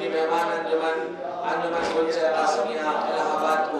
di मेहमान अंजुमन गुलशा कासमिया इलाहाबाद को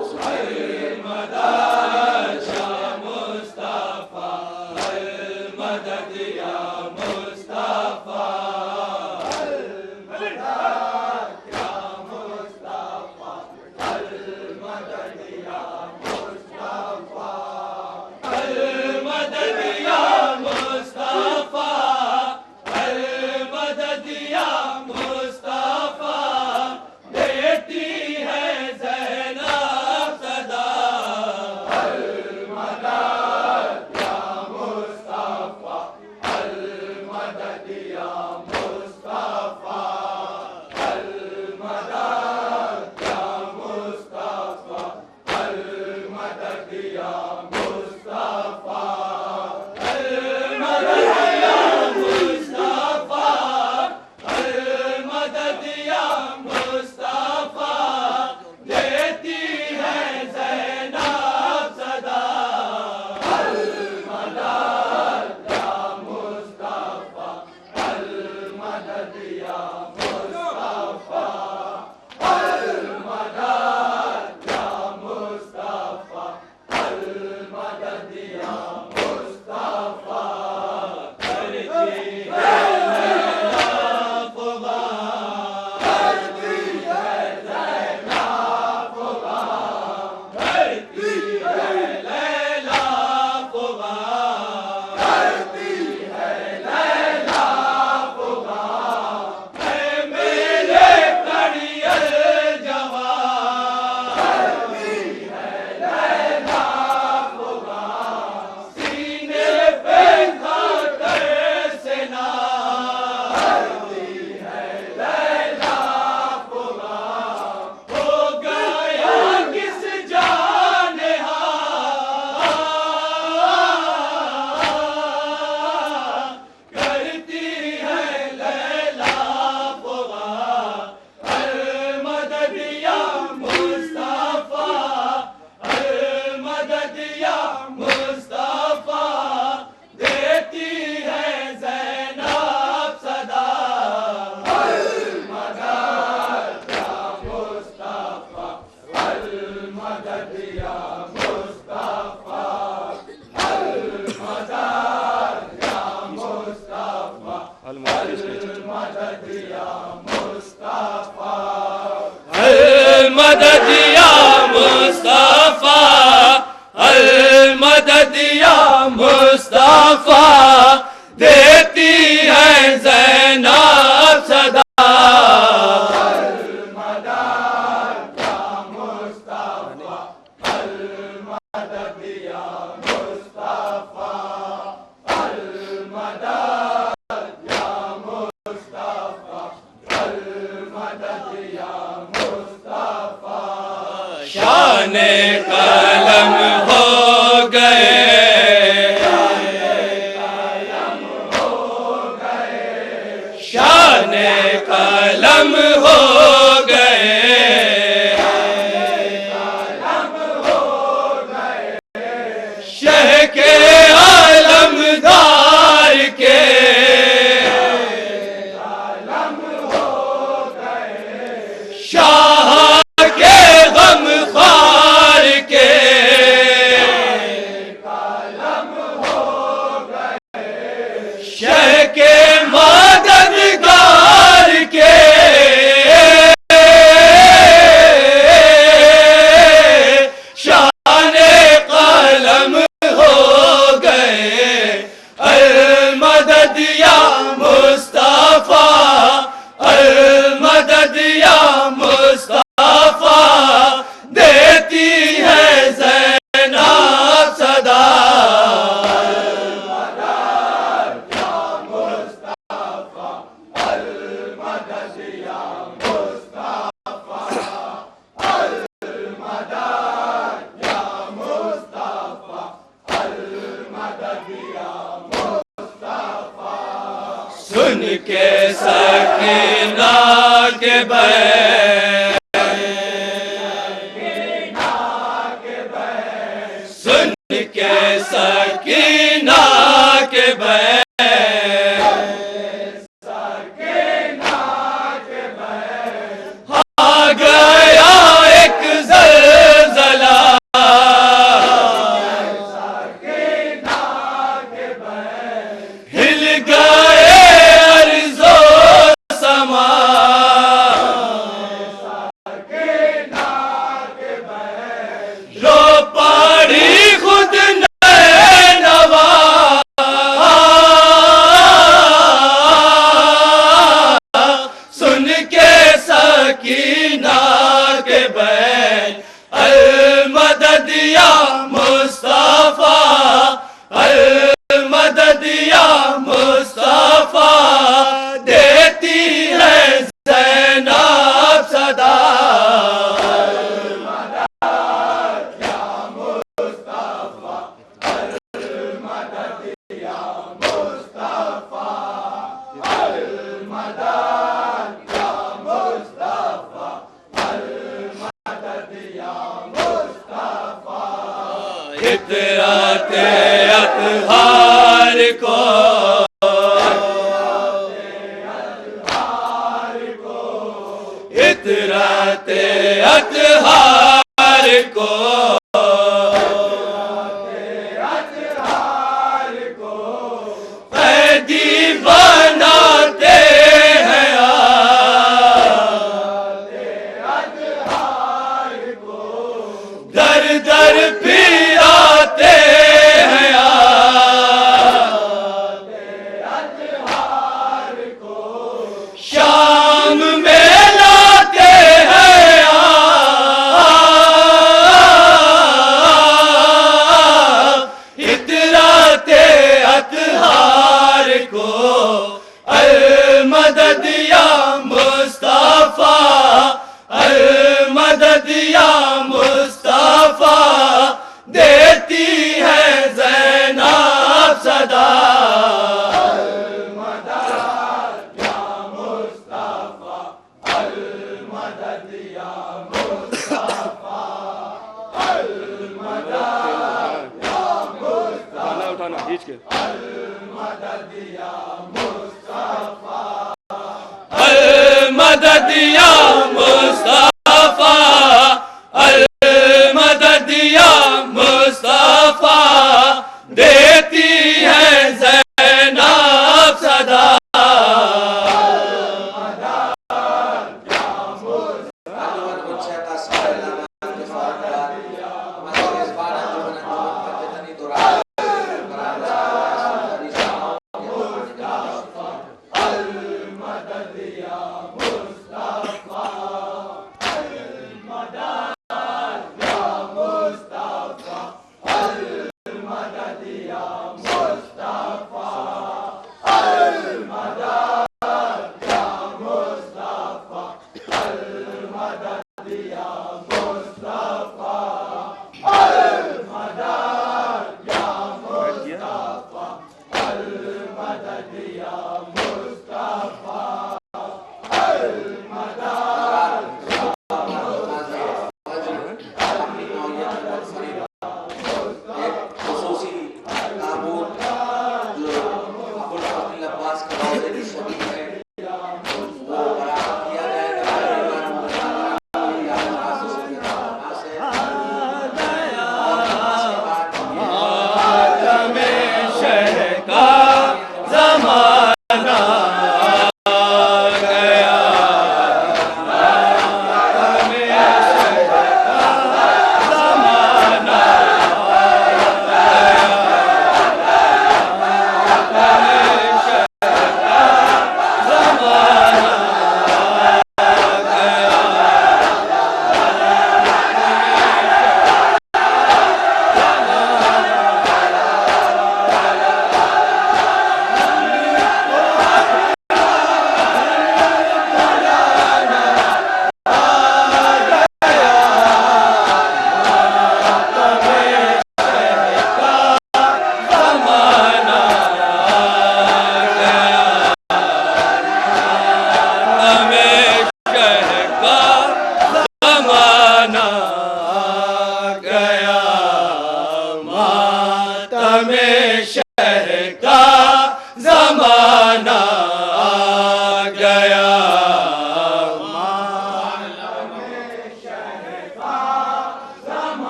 मुस्तफा देती है ज़ैनब सदा। शाने कलम हो गए, शाने कलम हो गए, शह के आलमदार के शाह के गम खार के शह के मददगार के शाने कलम हो गए। अल मदद या मुस्तफा, अल मदद या मुस्तफा देती है ज़ैनब सदा। सुन के सकीना के बैन, सुन के सकीना के बैन, ज़ैनब सदा इतराते अतहार को इतराते अतहार को कैदी बनाते हैं दर दर फिराते हैं शाम में लाते हैं इतराते अतहार को अल मदद या मुस्तफा अल मदद या मुस्तफा देती है ज़ैनब सदा उठाना खींच के अल मदद या मुस्तफा अल मदद या मुस्तफा देती है ज़ैनब सदा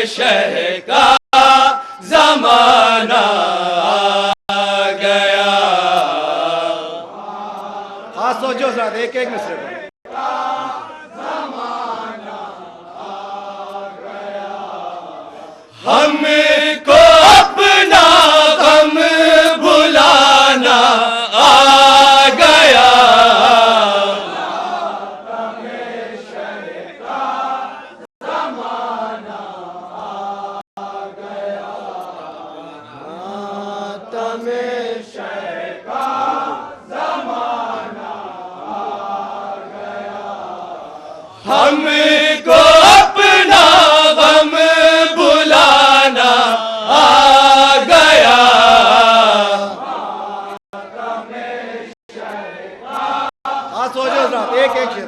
शह का जमाना आ गया। हाँ सोचो जरा एक एक मिसरे पर। हमको अपना गम भुलाना आ गया। हमको अपना गम बुलाना आ गया। हाँ सोचो हजरात, एक एक शेर।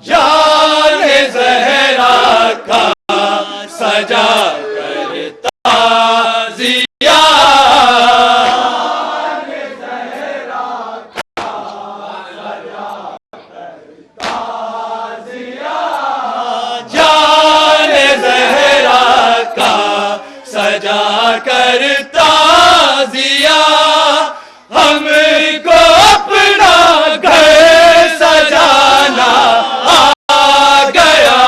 जाने ज़हरा का सजा करता जिया। जाने ज़हरा का सजा करता जिया। हमको अपना घर सजाना आ गया।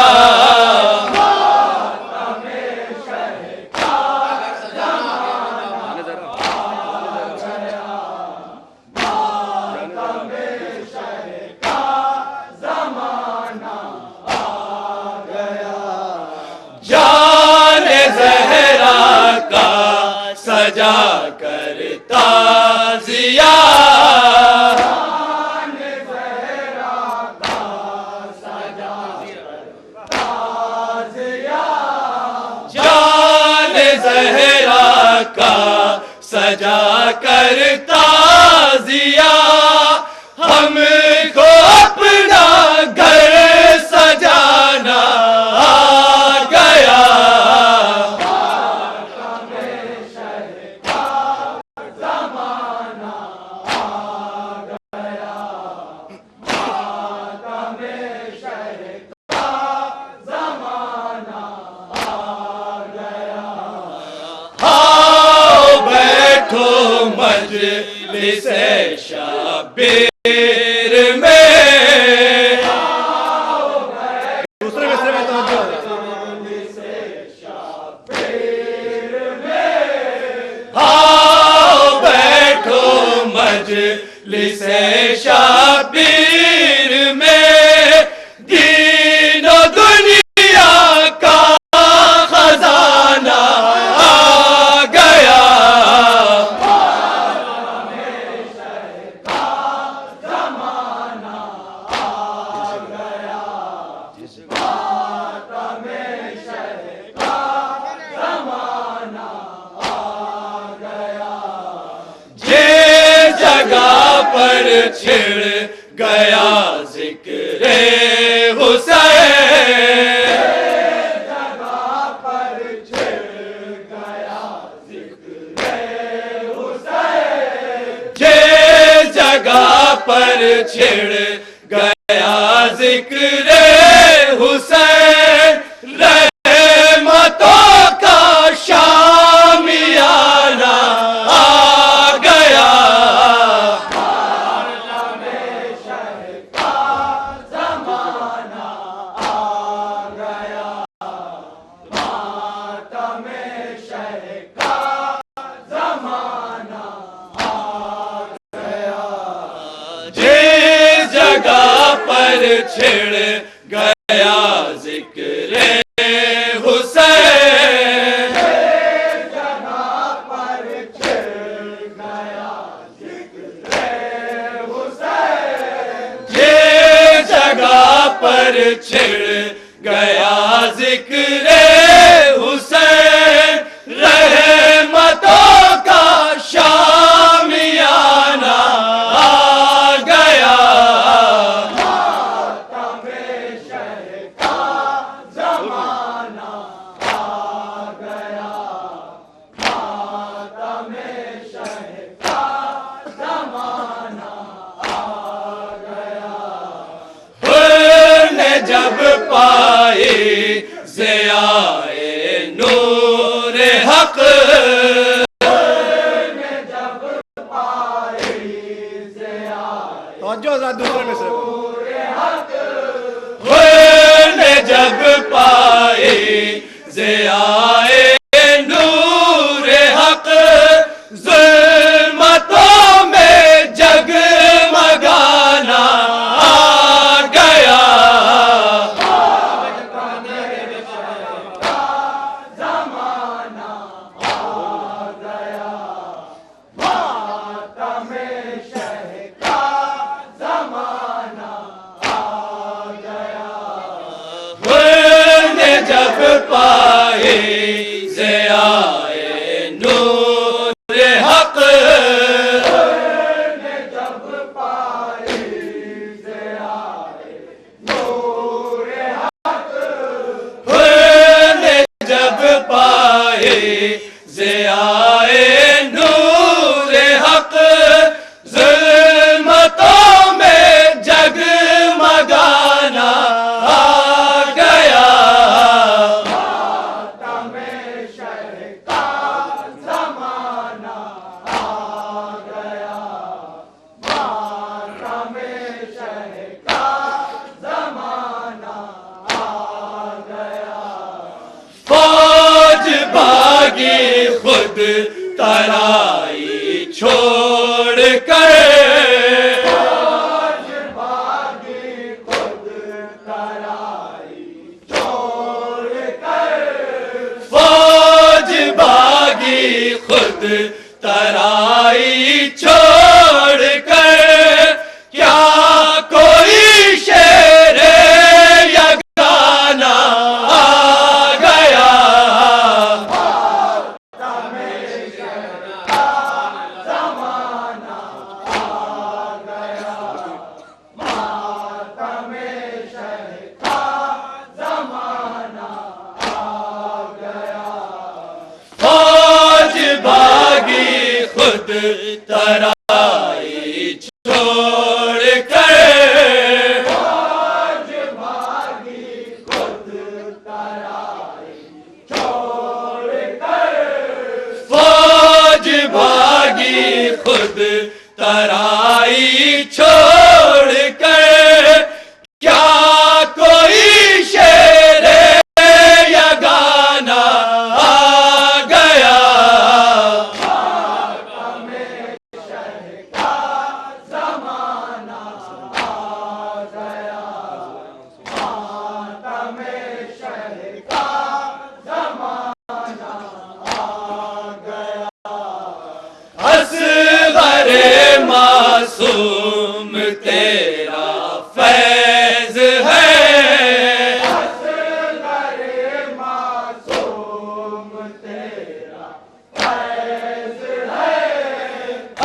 जाने ज़हरा का सजा करता जिया। जाने ज़हरा का सजा करता जिया। हमको अपना घर सजाना आ गया। आओ बैठो मजलिसे शब्बीर में। दूसरे मिसरे में तवज्जो हजरात। आओ बैठो मजलिसे शब्बीर में। दीनो दुनिया का खजाना आ गया। जे जगह पर छिड़ गया जिक्रे हुसैन। जे जगह पर छिड़ गया जिक्रे हुसैन। रहमतों का शामियाना आ गया। जे जगह पर छिड़ गया जिक्रे हुसैन। जे जगह पर छिड़ गया जिक्रे हुसैन। रहमतों का शामियाना आ गया। ने जब पाए ज़ियाए नूर हक। तवज्जो हजरात, दूसरे मिसरे में। ने जब पाए ज़ियाए नूर हक। ज़ुल्मतों में जगमगा जब पाए ज़ियाए नूर हक, ने जब पाए ज़ियाए नूर हक, ने जब पाए ज़ियाए नूर हक, ज़ुल्मतों में जगमगाना आ गया। मातम शह का ज़माना आ गया, मातम शह का ज़माना आ गया। फौज भागी खुद तराई छोड़ कर, फौज भागी खुद तराई छोड़ कर, फौज भागी खुद तराई छोड़ कर, क्या कोई शेर यगाना आ गया। फौज भागी खुद तराई छोड़ कर, फौज भागी खुद तराई छोड़ कर, फौज भागी खुद तराई छोड़ कर, क्या कोई शेर यगाना आ गया। असग़रे मासूम तेरा फैज़ है, असग़रे मासूम तेरा फैज़ है,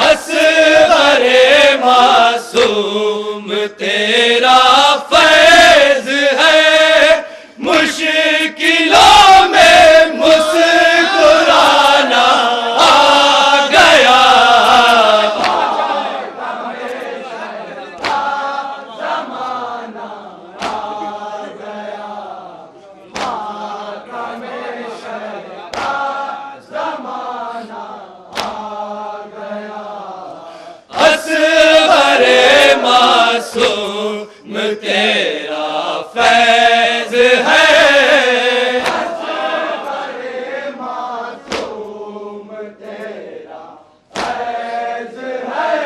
असग़रे मासूम तेरा फैज़ है, मुश्किलों में मुस्कुराना आ गया। असग़रे मासूम तेरा फैज़ है, असग़रे मासूम तेरा फैज़ है,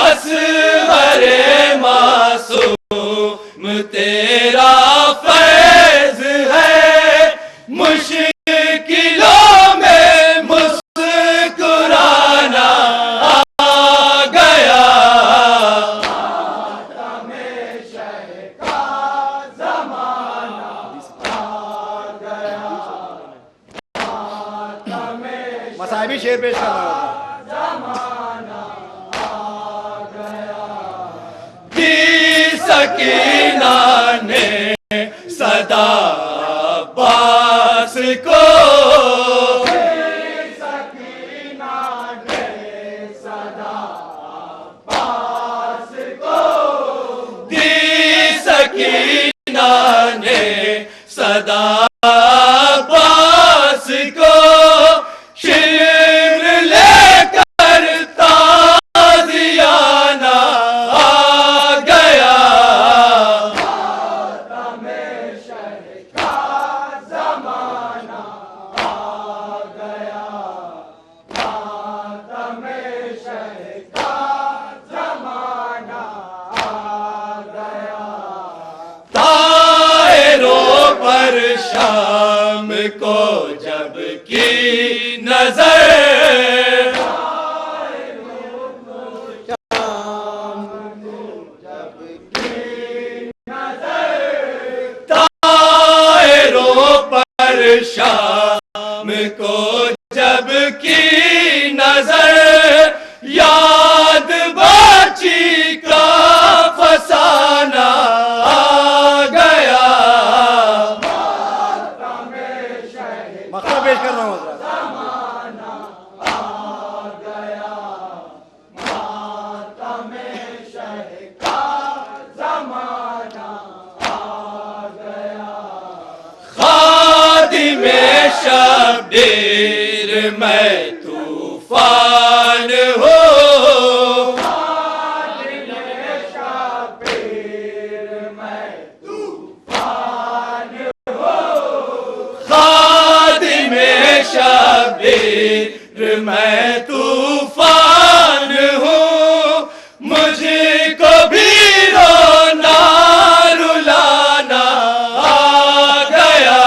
असग़रे मासूम तेरा फैज़ है, मुश्किलों में मुस्कुराना आ गया। मसाइबी शेर पेश करना होगा। दी सकीना ने सदा अब्बास को, सकीना ने सदा अब्बास को, दी सकीना ने सदा अब्बास को, शिर लेकर ताज़ियाना आ गया। मातम शह का ज़माना आ गया, मातम शह का ज़माना आ गया। तायरों पर शाम को जब की नजर, तायरों शाम को जब की नजर याद बाची का फसाना आ गया। मक्ता पेश कर रहा हूँ हजरत। खादिमे शब्बीर मैं तूफान हो, खादिमे शब्बीर मैं तूफान हूँ, मुझको भी रोना रुलाना आ गया।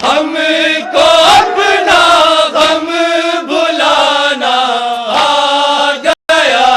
हमको अपना गम भुलाना आ गया।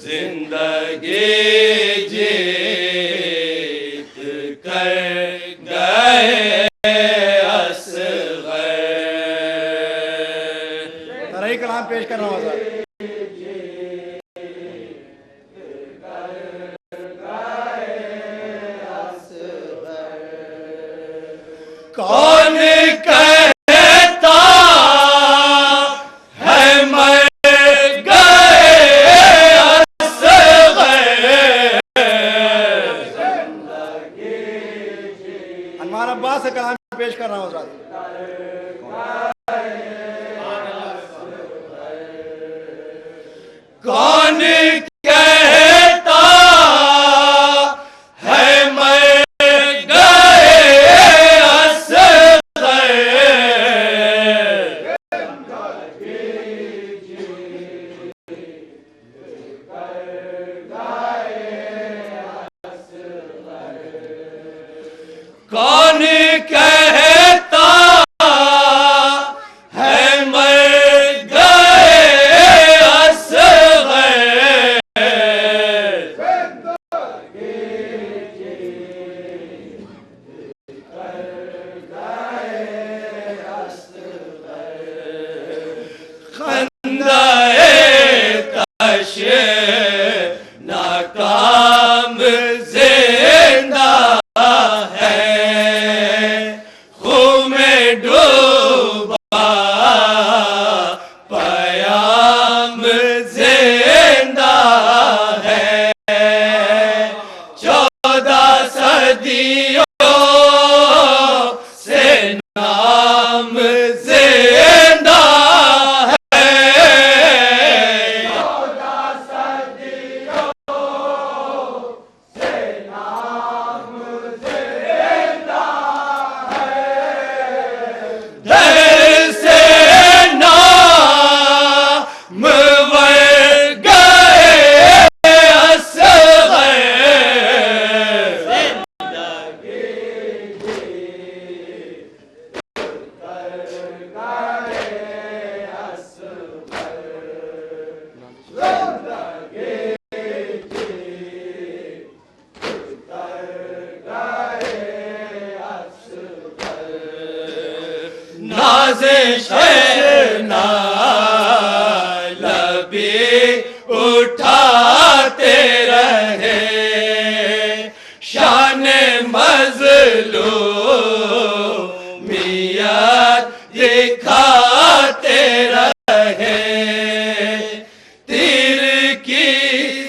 जिंदगी जीत कर गए असग़र। तरही कलाम पेश कर रहा हूँ हजरत। कौन कहता है मर गए असग़र। अनवार अब्बास से कलाम पेश कर रहा हूँ हजरत। कौन कहता है मर गए असग़र। कौन कहता है मर गए असग़र। खंदाए तशे नाकाम जिंदा है, खून में डूबा पयाम जिंदा है। 14 सदियों से नाम जिंदा है। 14 सदियों से नाम जिंदा है। दर से नाम वर गए असग़र। नाज़िश ना लबी उठाते रहे, शान मज़लूमियत दिखाते रहे, तीर की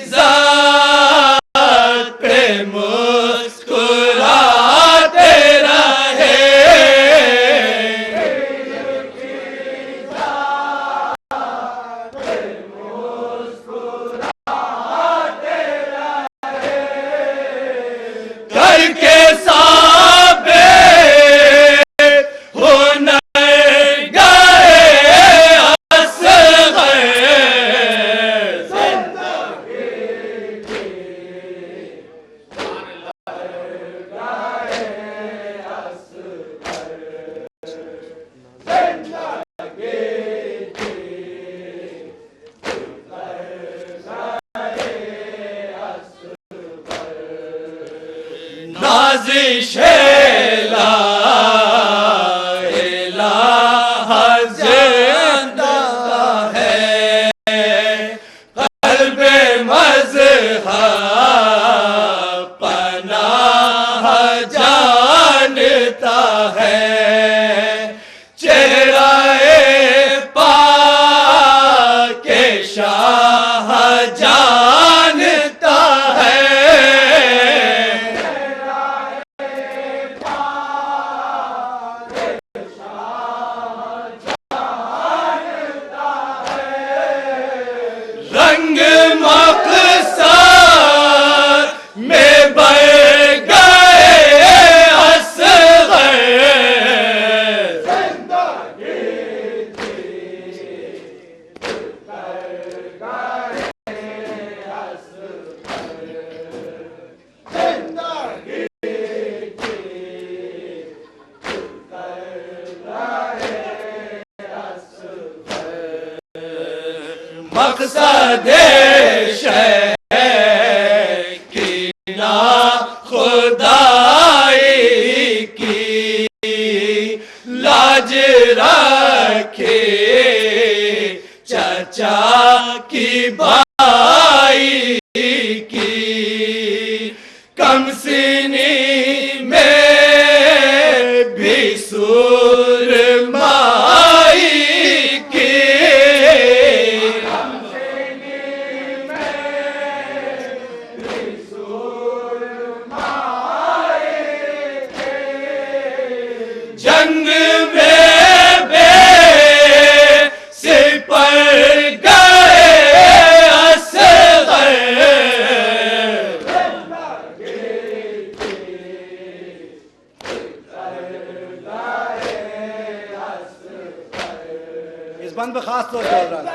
ज़ात पे मुस्कुराते रहे, करके साबित हुनर गए असग़र, नाज़िश ला इलाहा ज़िंदा है, क़ल्बे मज़हब पनाह जानता है, चेहरा-ए पाक शाह जानता है, रंग मक़सद में बढ़ गए असग़र, मक़सद-ए शकीना खुदाई की लाज रखे, चचा की भाई की कमसिनी में भी सुरमाई की, जंग में बेसिपर गए असग़र, इस बंद पे खास तौर पर बोल रहा था।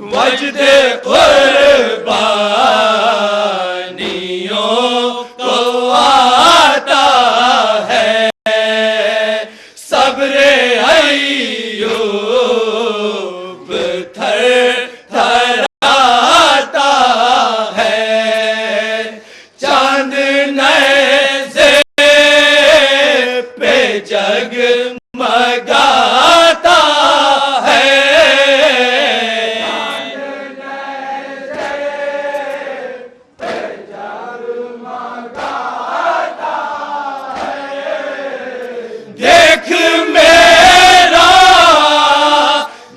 वजद कुर्बानियों को आता है, सब्र अय्यूब थरथराता है, चांद नेज़े पे जगमगाता है, देख मेरा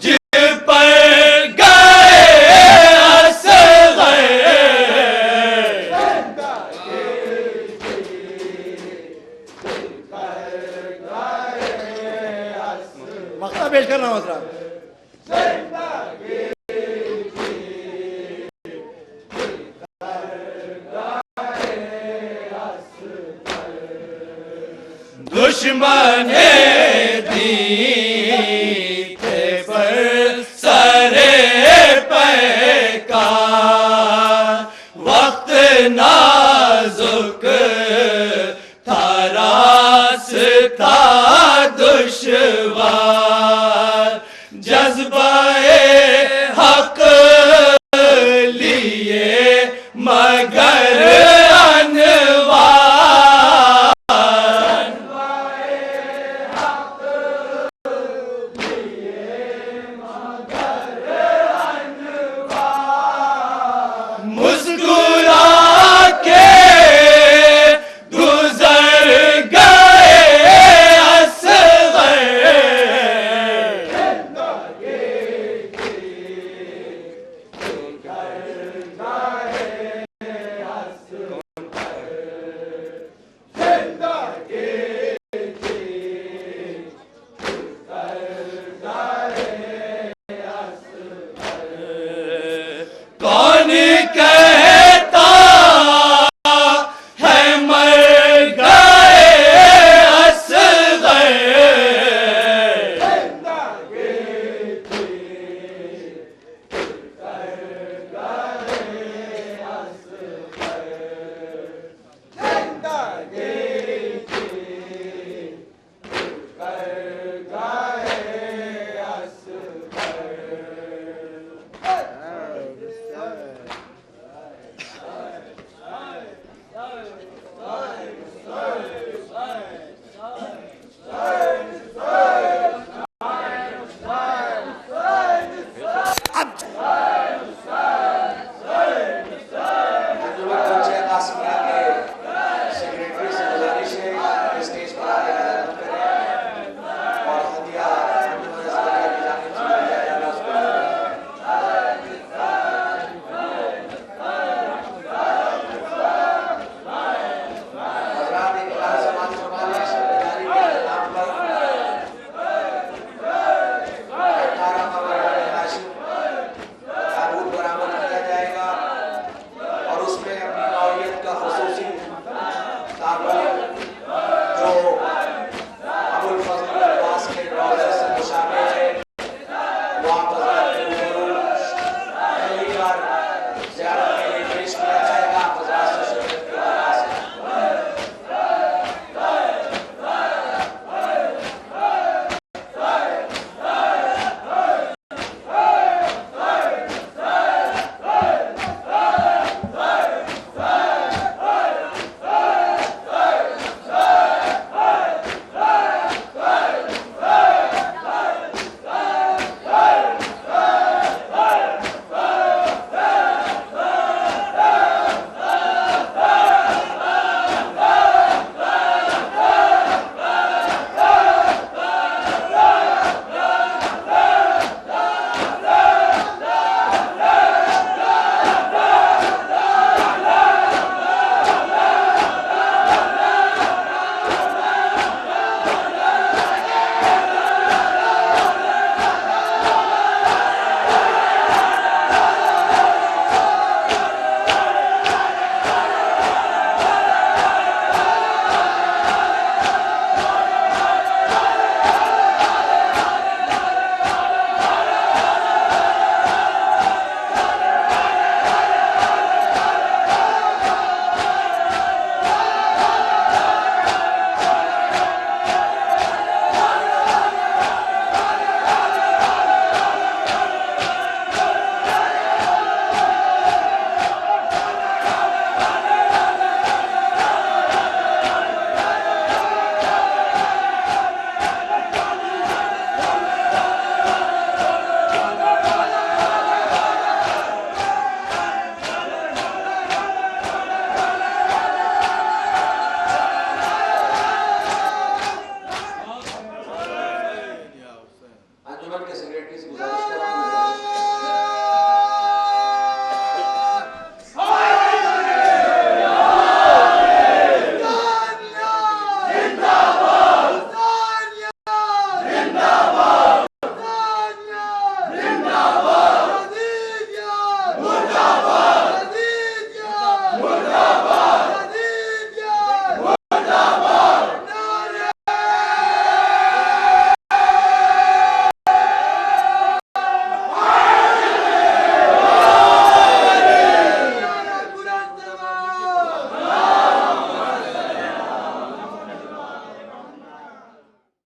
जिस पर गए असग़र, मक्ता पेश करना हो साहब। दुश्मन